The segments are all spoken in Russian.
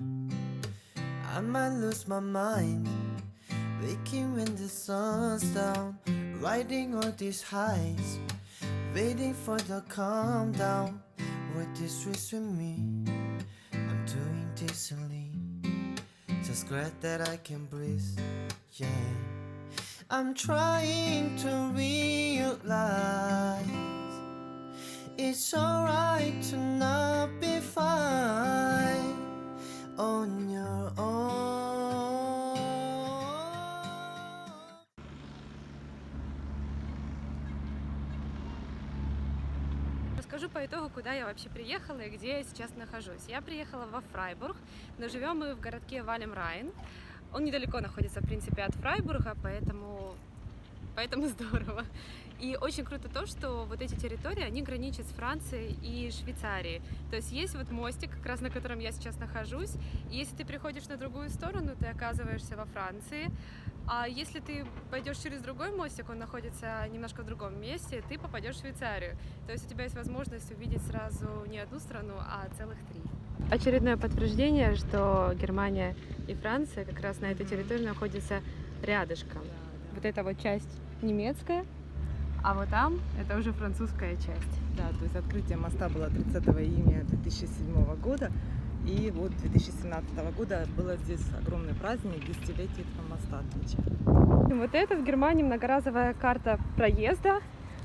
I might lose my mind, waking when the sun's down, riding all these highs, waiting for the calm down. What this risk with me? I'm doing decently, just glad that I can breathe. Yeah, I'm trying to realize it's alright to not be fine on your own. Расскажу по итогу, куда я вообще приехала и где я сейчас нахожусь. Я приехала во Фрайбург, но живем мы в городке Валь-эм-Райн. Он недалеко находится, в принципе, от Фрайбурга, поэтому здорово. И очень круто то, что вот эти территории, они граничат с Францией и Швейцарией. То есть есть вот мостик, как раз на котором я сейчас нахожусь. И если ты приходишь на другую сторону, ты оказываешься во Франции. А если ты пойдешь через другой мостик, он находится немножко в другом месте, ты попадешь в Швейцарию. То есть у тебя есть возможность увидеть сразу не одну страну, а целых три. Очередное подтверждение, что Германия и Франция как раз на этой территории находятся рядышком. Вот эта вот часть немецкая, а вот там это уже французская часть. Да, то есть открытие моста было 30 июня 2007 года. И вот 2017 года было здесь огромный праздник, десятилетие этого моста отмечали. Вот это в Германии многоразовая карта проезда.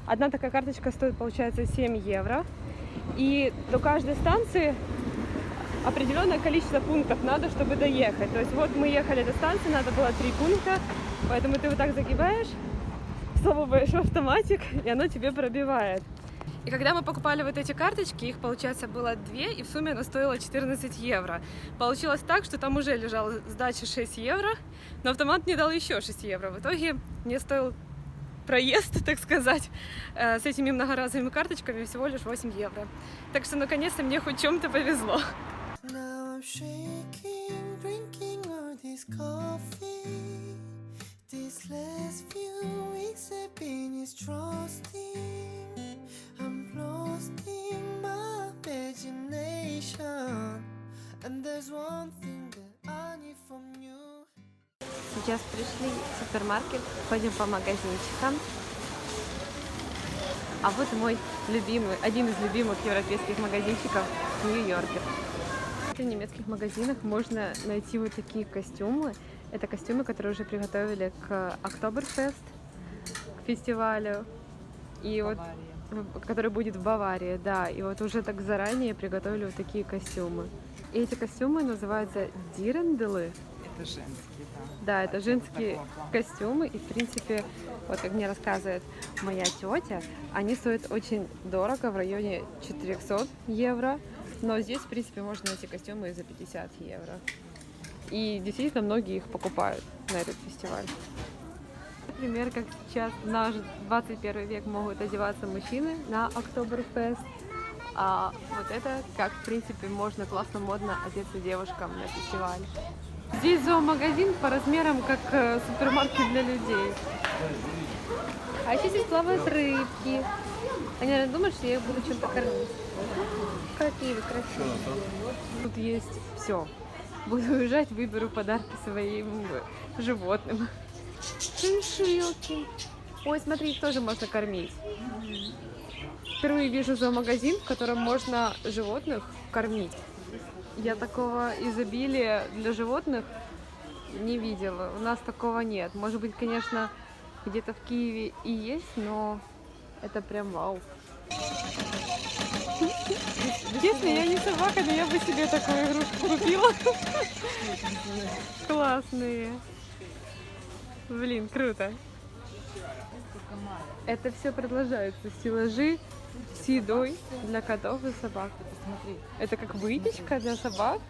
Одна такая карточка стоит, получается, 7 евро. И до каждой станции определенное количество пунктов надо, чтобы доехать. То есть вот мы ехали до станции, надо было 3 пункта. Поэтому ты вот так загибаешь, всовываешь в автоматик, и оно тебе пробивает. И когда мы покупали вот эти карточки, их, получается, было 2, и в сумме оно стоило 14 евро. Получилось так, что там уже лежала сдача 6 евро, но автомат мне дал еще 6 евро. В итоге мне стоил проезд, так сказать, с этими многоразовыми карточками всего лишь 8 евро. Так что, наконец-то, мне хоть чем-то повезло. Now I'm shaking, drinking all this coffee. These last few weeks have been exhausting. I'm lost in my imagination, and there's one thing that I need from you. Сейчас пришли в супермаркет, ходим по магазинчикам. А вот мой любимый, один из любимых европейских магазинчиков в Нью-Йорке. В немецких магазинах можно найти вот такие костюмы. Это костюмы, которые уже приготовили к Октоберфест, к фестивалю. И вот, который будет в Баварии, да. И вот уже так заранее приготовили вот такие костюмы. И эти костюмы называются дирнделы. Это женские, да. Да, это женские костюмы. И, в принципе, вот как мне рассказывает моя тетя, они стоят очень дорого, в районе 400 евро. Но здесь, в принципе, можно найти костюмы и за 50 евро. И действительно многие их покупают на этот фестиваль. Например, как сейчас в наш 21 век могут одеваться мужчины на Октоберфест. А вот это, как в принципе можно классно, модно одеться девушкам на фестиваль. Здесь зоомагазин по размерам как супермаркет для людей. А еще здесь плавают рыбки. Они, наверное, думают, что я их буду чем-то кормить. Какие вы красивые. Тут есть все. Буду уезжать, выберу подарки своим животным. Шиншиллки. Ой, смотри, их тоже можно кормить. Впервые вижу зоомагазин, в котором можно животных кормить. Я такого изобилия для животных не видела. У нас такого нет. Может быть, конечно, где-то в Киеве и есть, но это прям вау. Честно, я не собака, но я бы себе такую игрушку купила. Классные. Блин, круто. Это все продолжаются стеллажи с едой для котов и собак. Посмотри. Это как выпечка для собак.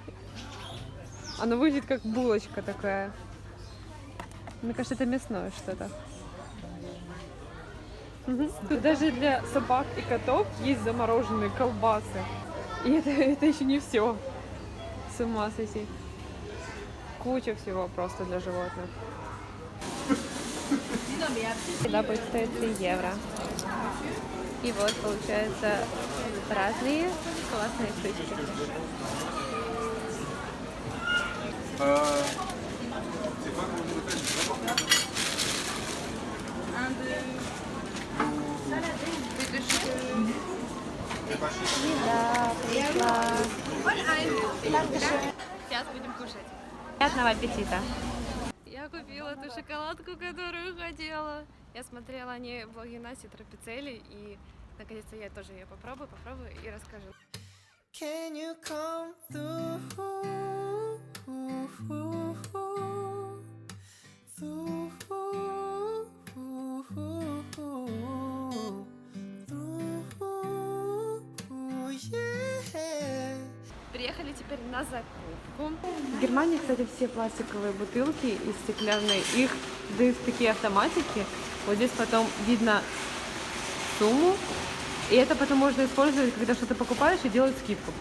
Оно выглядит как булочка такая. Мне кажется, это мясное что-то. Тут даже для собак и котов есть замороженные колбасы. И это еще не все. С ума сойти. Куча всего просто для животных. Всегда будет стоить 3 евро. И вот получается разные классные штучки. Да, пришла. Сейчас будем кушать. Приятного аппетита. Я купила ту шоколадку, которую хотела. Я смотрела не блоги Насти Тропицели, и наконец-то я тоже ее попробую и расскажу. Can you come through? Yeah. Приехали теперь на закупку. В Германии, кстати, все пластиковые бутылки и стеклянные, их дают в такие автоматики. Вот здесь потом видно сумму, и это потом можно использовать, когда что-то покупаешь и делать скидку.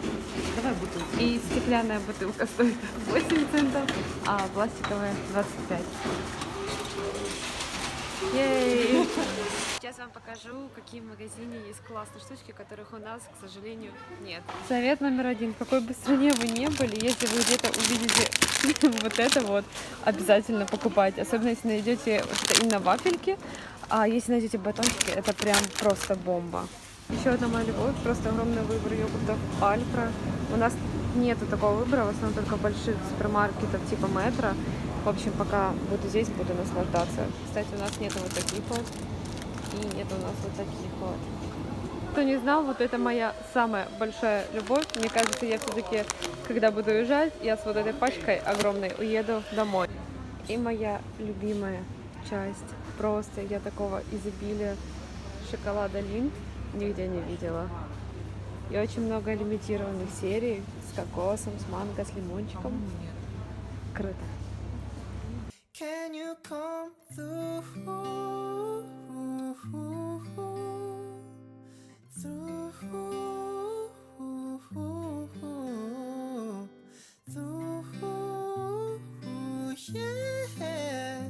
Давай бутылку. И стеклянная бутылка стоит 8 центов, а пластиковая 25. Ей! Сейчас вам покажу, какие в магазине есть классные штучки, которых у нас, к сожалению, нет. Совет номер один. В какой бы стране вы ни были, если вы где-то увидите вот это вот, обязательно покупайте. Особенно, если найдете вот это именно вафельки, а если найдете батончики, это прям просто бомба. Еще одна моя любовь, просто огромный выбор йогуртов Альпра. У нас нету такого выбора, в основном только больших супермаркетов типа Метро. В общем, пока буду здесь, буду наслаждаться. Кстати, у нас нету вот таких вот, и нет у нас вот таких вот. Кто не знал, вот это моя самая большая любовь. Мне кажется, я все-таки, когда буду уезжать, я с вот этой пачкой огромной уеду домой. И моя любимая часть. Просто я такого изобилия шоколада Линд нигде не видела. И очень много лимитированных серий с кокосом, с манго, с лимончиком. Круто. Can you come through? Yeah.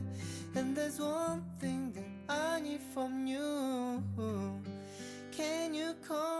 And there's one thing that I need from you. Can you come?